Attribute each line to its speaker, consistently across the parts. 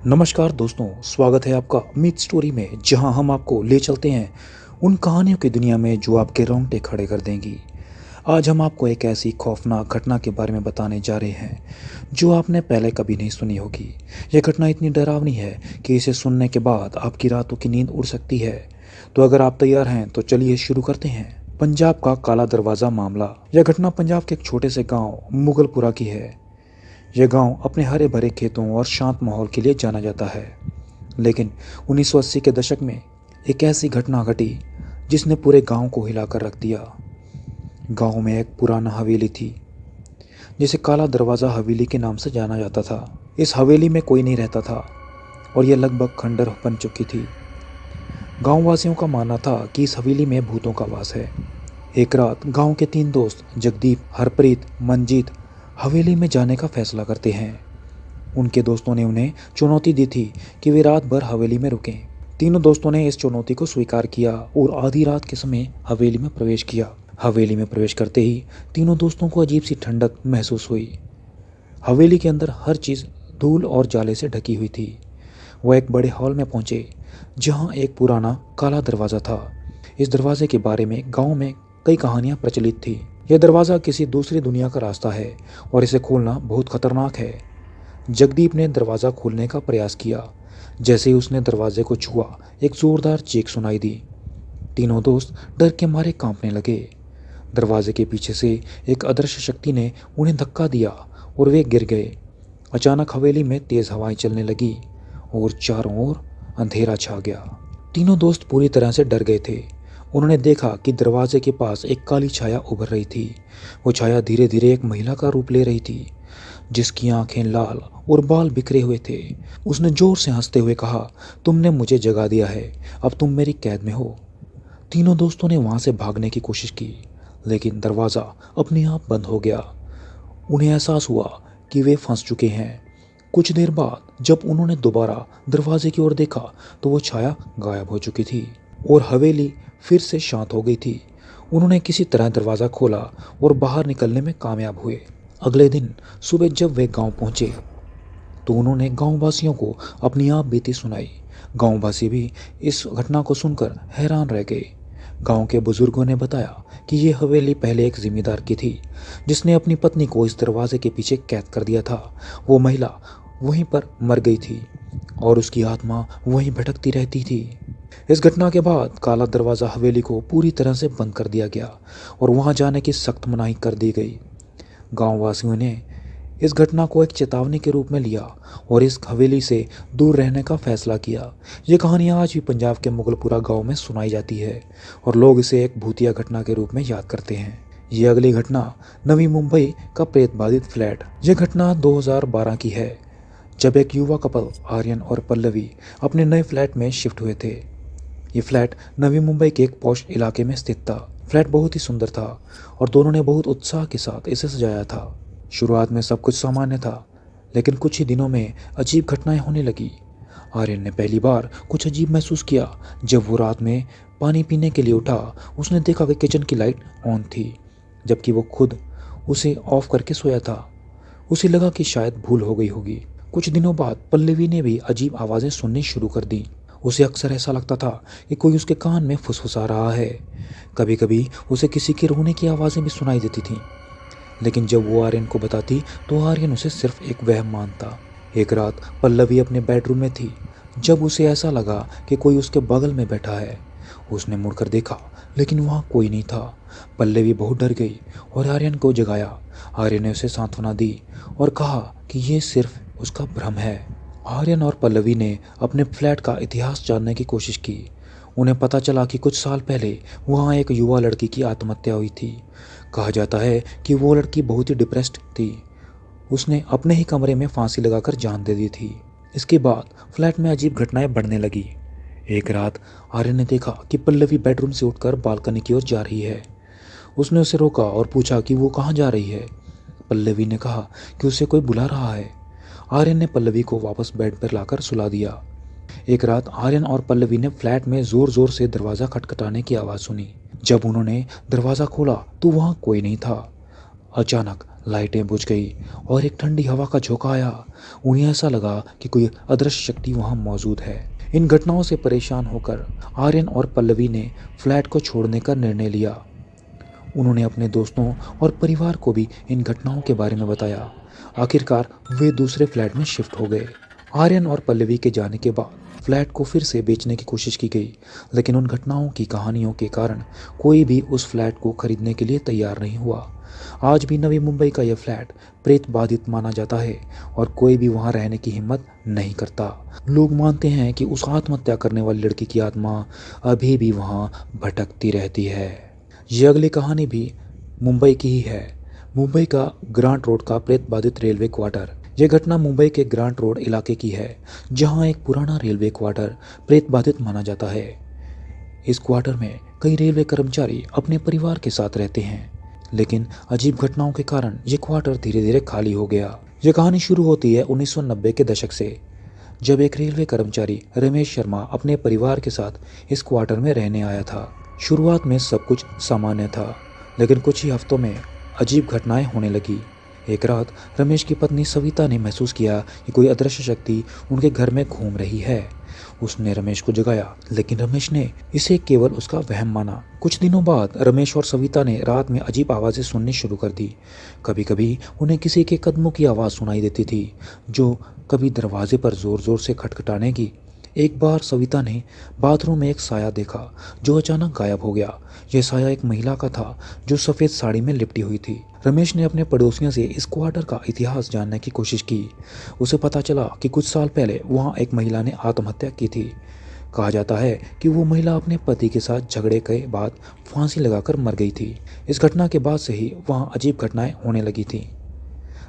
Speaker 1: नमस्कार दोस्तों, स्वागत है आपका मिथ स्टोरी में, जहां हम आपको ले चलते हैं उन कहानियों की दुनिया में जो आपके रोंगटे खड़े कर देंगी। आज हम आपको एक ऐसी खौफनाक घटना के बारे में बताने जा रहे हैं जो आपने पहले कभी नहीं सुनी होगी। यह घटना इतनी डरावनी है कि इसे सुनने के बाद आपकी रातों की नींद उड़ सकती है। तो अगर आप तैयार हैं तो चलिए शुरू करते हैं। पंजाब का काला दरवाज़ा मामला। यह घटना पंजाब के एक छोटे से गांव मुगलपुरा की है। यह गांव अपने हरे भरे खेतों और शांत माहौल के लिए जाना जाता है। लेकिन 1980 के दशक में एक ऐसी घटना घटी जिसने पूरे गांव को हिलाकर रख दिया। गांव में एक पुराना हवेली थी जिसे काला दरवाज़ा हवेली के नाम से जाना जाता था। इस हवेली में कोई नहीं रहता था और यह लगभग खंडर बन चुकी थी। गांव वासियों का मानना था कि इस हवेली में भूतों का वास है। एक रात गांव के 3 दोस्त जगदीप, हरप्रीत, मंजीत हवेली में जाने का फैसला करते हैं। उनके दोस्तों ने उन्हें चुनौती दी थी कि वे रात भर हवेली में रुकें। तीनों दोस्तों ने इस चुनौती को स्वीकार किया और आधी रात के समय हवेली में प्रवेश किया। हवेली में प्रवेश करते ही तीनों दोस्तों को अजीब सी ठंडक महसूस हुई। हवेली के अंदर हर चीज़ धूल और जाले से ढकी हुई थी। वह एक बड़े हॉल में पहुंचे जहां एक पुराना काला दरवाज़ा था। इस दरवाजे के बारे में गांव में कई कहानियां प्रचलित थी। यह दरवाज़ा किसी दूसरी दुनिया का रास्ता है और इसे खोलना बहुत खतरनाक है। जगदीप ने दरवाज़ा खोलने का प्रयास किया। जैसे ही उसने दरवाजे को छुआ, एक जोरदार चीख सुनाई दी। तीनों दोस्त डर के मारे कांपने लगे। दरवाजे के पीछे से एक अदृश्य शक्ति ने उन्हें धक्का दिया और वे गिर गए। अचानक हवेली में तेज हवाएं चलने लगी और चारों ओर अंधेरा छा गया। तीनों दोस्त पूरी तरह से डर गए थे। उन्होंने देखा कि दरवाजे के पास एक काली छाया उभर रही थी। वो छाया धीरे धीरे एक महिला का रूप ले रही थी जिसकी आंखें लाल और बाल बिखरे हुए थे। उसने जोर से हंसते हुए कहा, तुमने मुझे जगा दिया है, अब तुम मेरी कैद में हो। तीनों दोस्तों ने वहां से भागने की कोशिश की, लेकिन दरवाज़ा अपने आप बंद हो गया। उन्हें एहसास हुआ कि वे फंस चुके हैं। कुछ देर बाद जब उन्होंने दोबारा दरवाजे की ओर देखा तो वो छाया गायब हो चुकी थी और हवेली फिर से शांत हो गई थी। उन्होंने किसी तरह दरवाज़ा खोला और बाहर निकलने में कामयाब हुए। अगले दिन सुबह जब वे गांव पहुंचे तो उन्होंने गांव वासियों को अपनी आप बीती सुनाई। गांव वासी भी इस घटना को सुनकर हैरान रह गए। गांव के बुजुर्गों ने बताया कि ये हवेली पहले एक जिम्मेदार की थी जिसने अपनी पत्नी को इस दरवाजे के पीछे कैद कर दिया था। वो महिला वहीं पर मर गई थी और उसकी आत्मा वहीं भटकती रहती थी। इस घटना के बाद काला दरवाज़ा हवेली को पूरी तरह से बंद कर दिया गया और वहां जाने की सख्त मनाही कर दी गई। गांव वासियों ने इस घटना को एक चेतावनी के रूप में लिया और इस हवेली से दूर रहने का फैसला किया। ये कहानी आज भी पंजाब के मुगलपुरा गांव में सुनाई जाती है और लोग इसे एक भूतिया घटना के रूप में याद करते हैं। ये अगली घटना नवी मुंबई का प्रेत बाधित फ्लैट। यह घटना 2012 की है जब एक युवा कपल आर्यन और पल्लवी अपने नए फ्लैट में शिफ्ट हुए थे। ये फ्लैट नवी मुंबई के एक पॉश इलाके में स्थित था। फ्लैट बहुत ही सुंदर था और दोनों ने बहुत उत्साह के साथ इसे सजाया था। शुरुआत में सब कुछ सामान्य था, लेकिन कुछ ही दिनों में अजीब घटनाएं होने लगी। आर्यन ने पहली बार कुछ अजीब महसूस किया जब वो रात में पानी पीने के लिए उठा। उसने देखा कि किचन की लाइट ऑन थी, जबकि वो खुद उसे ऑफ करके सोया था। उसे लगा कि शायद भूल हो गई होगी। कुछ दिनों बाद पल्लवी ने भी अजीब आवाज़ें सुननी शुरू कर दी। उसे अक्सर ऐसा लगता था कि कोई उसके कान में फुसफुसा रहा है। कभी कभी उसे किसी के रोने की आवाज़ें भी सुनाई देती थीं, लेकिन जब वो आर्यन को बताती तो आर्यन उसे सिर्फ एक वहम मानता। एक रात पल्लवी अपने बेडरूम में थी जब उसे ऐसा लगा कि कोई उसके बगल में बैठा है। उसने मुड़कर देखा, लेकिन वहाँ कोई नहीं था। पल्लवी बहुत डर गई और आर्यन को जगाया। आर्यन ने उसे सांत्वना दी और कहा कि ये सिर्फ उसका भ्रम है। आर्यन और पल्लवी ने अपने फ्लैट का इतिहास जानने की कोशिश की। उन्हें पता चला कि कुछ साल पहले वहाँ एक युवा लड़की की आत्महत्या हुई थी। कहा जाता है कि वो लड़की बहुत ही डिप्रेस्ड थी। उसने अपने ही कमरे में फांसी लगाकर जान दे दी थी। इसके बाद फ्लैट में अजीब घटनाएं बढ़ने लगी। एक रात आर्यन ने देखा कि पल्लवी बेडरूम से उठकर बालकनी की ओर जा रही है। उसने उसे रोका और पूछा कि वो कहाँ जा रही है। पल्लवी ने कहा कि उसे कोई बुला रहा है। आर्यन ने पल्लवी को वापस बेड पर लाकर सुला दिया। एक रात आर्यन और पल्लवी ने फ्लैट में जोर जोर से दरवाज़ा खटखटाने की आवाज़ सुनी। जब उन्होंने दरवाज़ा खोला तो वहाँ कोई नहीं था। अचानक लाइटें बुझ गई और एक ठंडी हवा का झोंका आया। उन्हें ऐसा लगा कि कोई अदृश्य शक्ति वहां मौजूद है। इन घटनाओं से परेशान होकर आर्यन और पल्लवी ने फ्लैट को छोड़ने का निर्णय लिया। उन्होंने अपने दोस्तों और परिवार को भी इन घटनाओं के बारे में बताया। आखिरकार वे दूसरे फ्लैट में शिफ्ट हो गए। आर्यन और पल्लवी के जाने के बाद फ्लैट को फिर से बेचने की कोशिश की गई, लेकिन उन घटनाओं की कहानियों के कारण कोई भी उस फ्लैट को खरीदने के लिए तैयार नहीं हुआ। आज भी नवी मुंबई का यह फ्लैट प्रेत बाधित माना जाता है और कोई भी वहां रहने की हिम्मत नहीं करता। लोग मानते हैं कि उस आत्महत्या करने वाली लड़की की आत्मा अभी भी वहां भटकती रहती है। ये अगली कहानी भी मुंबई की ही है। मुंबई का ग्रांट रोड का प्रेत बाधित रेलवे क्वार्टर। यह घटना मुंबई के ग्रांट रोड इलाके की है, जहां एक पुराना रेलवे क्वार्टर प्रेत बाधित माना जाता है। इस क्वार्टर में कई रेलवे कर्मचारी अपने परिवार के साथ रहते हैं, लेकिन अजीब घटनाओं के कारण ये क्वार्टर धीरे धीरे खाली हो गया। यह कहानी शुरू होती है 1990 के दशक से, जब एक रेलवे कर्मचारी रमेश शर्मा अपने परिवार के साथ इस क्वार्टर में रहने आया था। शुरुआत में सब कुछ सामान्य था, लेकिन कुछ ही हफ्तों में अजीब घटनाएं होने लगी। एक रात रमेश की पत्नी सविता ने महसूस किया कि कोई अदृश्य शक्ति उनके घर में घूम रही है। उसने रमेश को जगाया, लेकिन रमेश ने इसे केवल उसका वहम माना। कुछ दिनों बाद रमेश और सविता ने रात में अजीब आवाज़ें सुननी शुरू कर दी। कभी कभी उन्हें किसी के कदमों की आवाज़ सुनाई देती थी, जो कभी दरवाजे पर जोर जोर से खटखटाने की। एक बार सविता ने बाथरूम में एक साया देखा जो अचानक गायब हो गया। यह साया एक महिला का था जो सफ़ेद साड़ी में लिपटी हुई थी। रमेश ने अपने पड़ोसियों से इस क्वार्टर का इतिहास जानने की कोशिश की। उसे पता चला कि कुछ साल पहले वहां एक महिला ने आत्महत्या की थी। कहा जाता है कि वो महिला अपने पति के साथ झगड़े के बाद फांसी लगाकर मर गई थी। इस घटना के बाद से ही वहां अजीब घटनाएं होने लगी थी।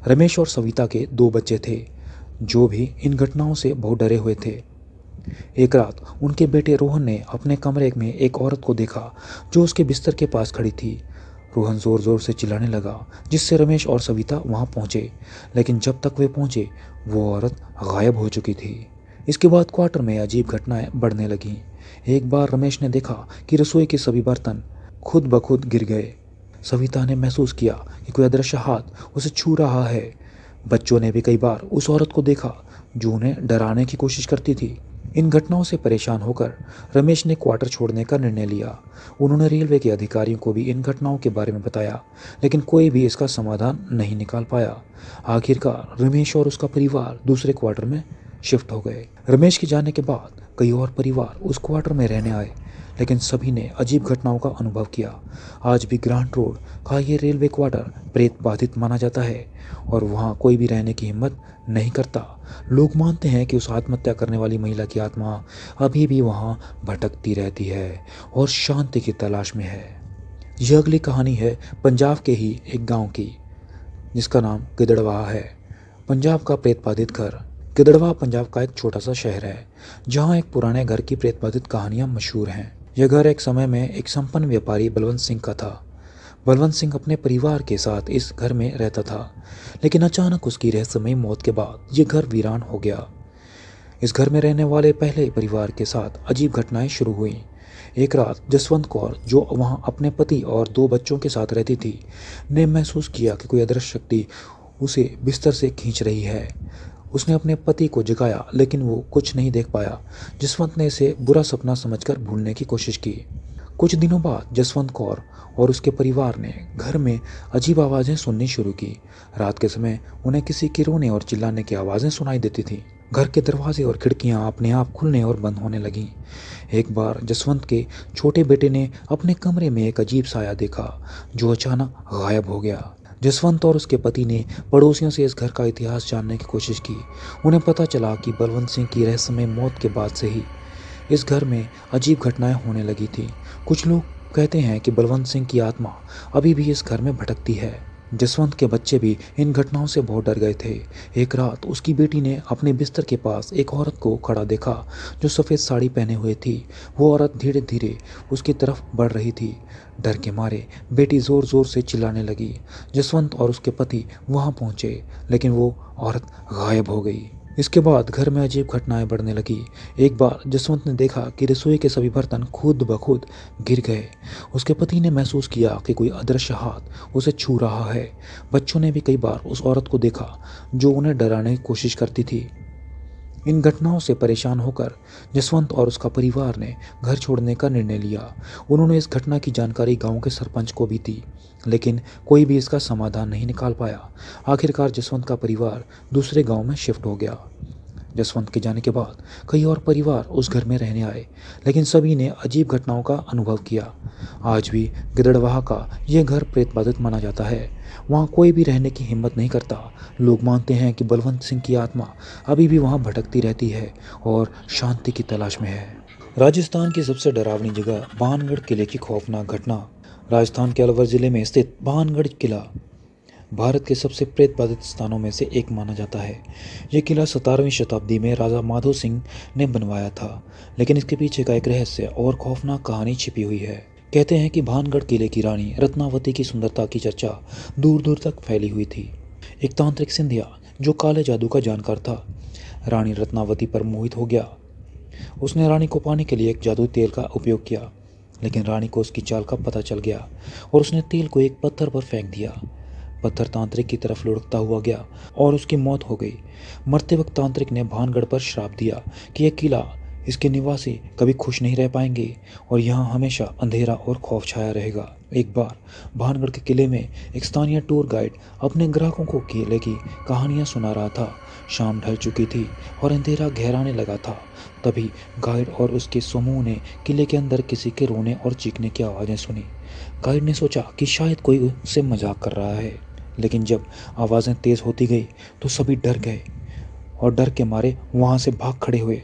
Speaker 1: रमेश और सविता के 2 बच्चे थे, जो भी इन घटनाओं से बहुत डरे हुए थे। एक रात उनके बेटे रोहन ने अपने कमरे में एक औरत को देखा जो उसके बिस्तर के पास खड़ी थी। रोहन जोर जोर से चिल्लाने लगा, जिससे रमेश और सविता वहां पहुंचे, लेकिन जब तक वे पहुंचे वो औरत गायब हो चुकी थी। इसके बाद क्वार्टर में अजीब घटनाएं बढ़ने लगीं। एक बार रमेश ने देखा कि रसोई के सभी बर्तन खुद ब खुद गिर गए। सविता ने महसूस किया कि कोई अदृश्य हाथ उसे छू रहा है। बच्चों ने भी कई बार उस औरत को देखा जो उन्हें डराने की कोशिश करती थी। इन घटनाओं से परेशान होकर रमेश ने क्वार्टर छोड़ने का निर्णय लिया। उन्होंने रेलवे के अधिकारियों को भी इन घटनाओं के बारे में बताया, लेकिन कोई भी इसका समाधान नहीं निकाल पाया। आखिरकार रमेश और उसका परिवार दूसरे क्वार्टर में शिफ्ट हो गए। रमेश के जाने के बाद कई और परिवार उस क्वार्टर में रहने आए, लेकिन सभी ने अजीब घटनाओं का अनुभव किया। आज भी ग्रांट रोड का ये रेलवे क्वार्टर प्रेत बाधित माना जाता है और वहाँ कोई भी रहने की हिम्मत नहीं करता। लोग मानते हैं कि उस आत्महत्या करने वाली महिला की आत्मा अभी भी वहाँ भटकती रहती है और शांति की तलाश में है। यह अगली कहानी है पंजाब के ही एक गांव की, जिसका नाम गिदड़वाहा है। पंजाब का प्रेत बाधित घर। गिदड़वाहा पंजाब का एक छोटा सा शहर है, जहाँ एक पुराने घर की प्रेत बाधित कहानियाँ मशहूर हैं। यह घर एक समय में एक संपन्न व्यापारी बलवंत सिंह का था। बलवंत सिंह अपने परिवार के साथ इस घर में रहता था, लेकिन अचानक उसकी रहस्यमयी मौत के बाद ये घर वीरान हो गया। इस घर में रहने वाले पहले परिवार के साथ अजीब घटनाएं शुरू हुई। एक रात जसवंत कौर, जो वहां अपने पति और 2 बच्चों के साथ रहती थी, ने महसूस किया कि कोई अदृश्य शक्ति उसे बिस्तर से खींच रही है। उसने अपने पति को जगाया, लेकिन वो कुछ नहीं देख पाया। जसवंत ने इसे बुरा सपना समझकर भूलने की कोशिश की। कुछ दिनों बाद जसवंत कौर और उसके परिवार ने घर में अजीब आवाज़ें सुननी शुरू की। रात के समय उन्हें किसी के रोने और चिल्लाने की आवाज़ें सुनाई देती थीं। घर के दरवाजे और खिड़कियां अपने आप खुलने और बंद होने लगीं। एक बार जसवंत के छोटे बेटे ने अपने कमरे में एक अजीब साया देखा जो अचानक गायब हो गया। जसवंत और उसके पति ने पड़ोसियों से इस घर का इतिहास जानने की कोशिश की। उन्हें पता चला कि बलवंत सिंह की रहस्यमय मौत के बाद से ही इस घर में अजीब घटनाएं होने लगी थी। कुछ लोग कहते हैं कि बलवंत सिंह की आत्मा अभी भी इस घर में भटकती है। जसवंत के बच्चे भी इन घटनाओं से बहुत डर गए थे। एक रात उसकी बेटी ने अपने बिस्तर के पास एक औरत को खड़ा देखा जो सफ़ेद साड़ी पहने हुए थी। वो औरत धीरे धीरे उसकी तरफ बढ़ रही थी। डर के मारे बेटी ज़ोर ज़ोर से चिल्लाने लगी। जसवंत और उसके पति वहां पहुंचे, लेकिन वो औरत गायब हो गई। इसके बाद घर में अजीब घटनाएं बढ़ने लगी। एक बार जसवंत ने देखा कि रसोई के सभी बर्तन खुद ब खुद गिर गए। उसके पति ने महसूस किया कि कोई अदृश्य हाथ उसे छू रहा है। बच्चों ने भी कई बार उस औरत को देखा जो उन्हें डराने की कोशिश करती थी। इन घटनाओं से परेशान होकर जसवंत और उसका परिवार ने घर छोड़ने का निर्णय लिया। उन्होंने इस घटना की जानकारी गांव के सरपंच को भी दी, लेकिन कोई भी इसका समाधान नहीं निकाल पाया। आखिरकार जसवंत का परिवार दूसरे गांव में शिफ्ट हो गया। जसवंत के जाने के बाद कई और परिवार उस घर में रहने आए, लेकिन सभी ने अजीब घटनाओं का अनुभव किया। आज भी गिद्धड़वाह का यह घर प्रेत बाधित माना जाता है। वहाँ कोई भी रहने की हिम्मत नहीं करता। लोग मानते हैं कि बलवंत सिंह की आत्मा अभी भी वहाँ भटकती रहती है और शांति की तलाश में है। राजस्थान की सबसे डरावनी जगह भानगढ़ किले की खौफनाक घटना। राजस्थान के अलवर जिले में स्थित भानगढ़ किला भारत के सबसे प्रेत बाधित स्थानों में से एक माना जाता है। यह किला 17वीं शताब्दी में राजा माधो सिंह ने बनवाया था, लेकिन इसके पीछे का एक रहस्य और खौफनाक कहानी छिपी हुई है। कहते हैं कि भानगढ़ किले की रानी रत्नावती की सुंदरता की चर्चा दूर दूर तक फैली हुई थी। एक तांत्रिक सिंधिया जो काले जादू का जानकार था, रानी रत्नावती पर मोहित हो गया। उसने रानी को पाने के लिए एक जादुई तेल का उपयोग किया, लेकिन रानी को उसकी चाल का पता चल गया और उसने तेल को एक पत्थर पर फेंक दिया। पत्थर तांत्रिक की तरफ लुढ़कता हुआ गया और उसकी मौत हो गई। मरते वक्त तांत्रिक ने भानगढ़ पर श्राप दिया कि यह किला, इसके निवासी कभी खुश नहीं रह पाएंगे और यहाँ हमेशा अंधेरा और खौफ छाया रहेगा। एक बार भानगढ़ के किले में एक स्थानीय टूर गाइड अपने ग्राहकों को किले की कहानियाँ सुना रहा था। शाम ढल चुकी थी और अंधेरा गहराने लगा था। तभी गाइड और उसके समूह ने किले के अंदर किसी के रोने और चीखने की आवाज़ें सुनी। गाइड ने सोचा कि शायद कोई उससे मजाक कर रहा है, लेकिन जब आवाज़ें तेज़ होती गई तो सभी डर गए और डर के मारे वहाँ से भाग खड़े हुए।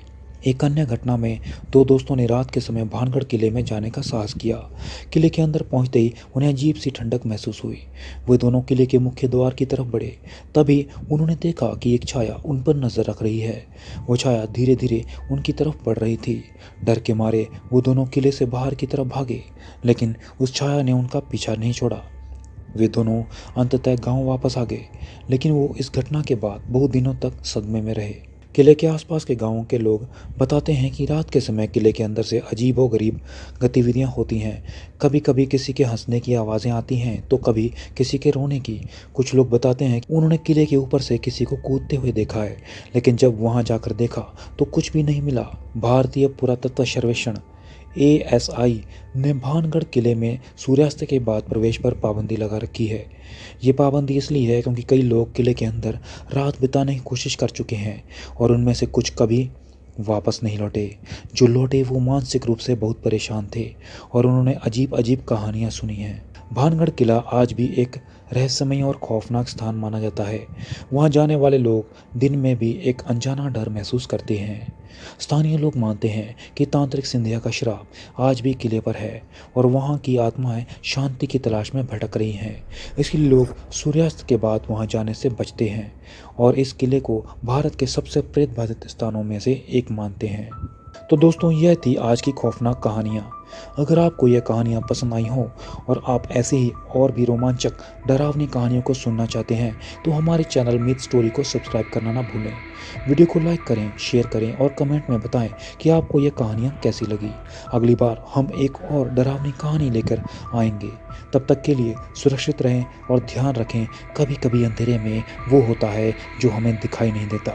Speaker 1: एक अन्य घटना में दो दोस्तों ने रात के समय भानगढ़ किले में जाने का साहस किया। किले के अंदर पहुंचते ही उन्हें अजीब सी ठंडक महसूस हुई। वे दोनों किले के मुख्य द्वार की तरफ बढ़े। तभी उन्होंने देखा कि एक छाया उन पर नजर रख रही है। वो छाया धीरे धीरे उनकी तरफ बढ़ रही थी। डर के मारे वो दोनों किले से बाहर की तरफ भागे, लेकिन उस छाया ने उनका पीछा नहीं छोड़ा। वे दोनों अंततः गांव वापस आ गए, लेकिन वो इस घटना के बाद बहुत दिनों तक सदमे में रहे। किले के आसपास के गांवों के लोग बताते हैं कि रात के समय किले के अंदर से अजीबोगरीब गतिविधियां होती हैं। कभी कभी किसी के हंसने की आवाज़ें आती हैं तो कभी किसी के रोने की। कुछ लोग बताते हैं कि उन्होंने किले के ऊपर से किसी को कूदते हुए देखा है, लेकिन जब वहां जाकर देखा तो कुछ भी नहीं मिला। भारतीय पुरातत्व सर्वेक्षण ASI ने भानगढ़ किले में सूर्यास्त के बाद प्रवेश पर पाबंदी लगा रखी है। ये पाबंदी इसलिए है क्योंकि कई लोग किले के अंदर रात बिताने की कोशिश कर चुके हैं और उनमें से कुछ कभी वापस नहीं लौटे। जो लौटे वो मानसिक रूप से बहुत परेशान थे और उन्होंने अजीब अजीब कहानियाँ सुनी हैं। भानगढ़ किला आज भी एक रहस्यमय और खौफनाक स्थान माना जाता है। वहाँ जाने वाले लोग दिन में भी एक अनजाना डर महसूस करते हैं। स्थानीय लोग मानते हैं कि तांत्रिक सिंधिया का श्राप आज भी किले पर है और वहाँ की आत्माएं शांति की तलाश में भटक रही हैं। इसलिए लोग सूर्यास्त के बाद वहाँ जाने से बचते हैं और इस किले को भारत के सबसे प्रेत बाधित स्थानों में से एक मानते हैं। तो दोस्तों, यह थी आज की खौफनाक कहानियाँ। अगर आपको यह कहानियाँ पसंद आई हों और आप ऐसे ही और भी रोमांचक डरावनी कहानियों को सुनना चाहते हैं तो हमारे चैनल मिथ स्टोरी को सब्सक्राइब करना ना भूलें। वीडियो को लाइक करें, शेयर करें और कमेंट में बताएं कि आपको यह कहानियाँ कैसी लगी। अगली बार हम एक और डरावनी कहानी लेकर आएंगे। तब तक के लिए सुरक्षित रहें और ध्यान रखें, कभी कभी अंधेरे में वो होता है जो हमें दिखाई नहीं देता।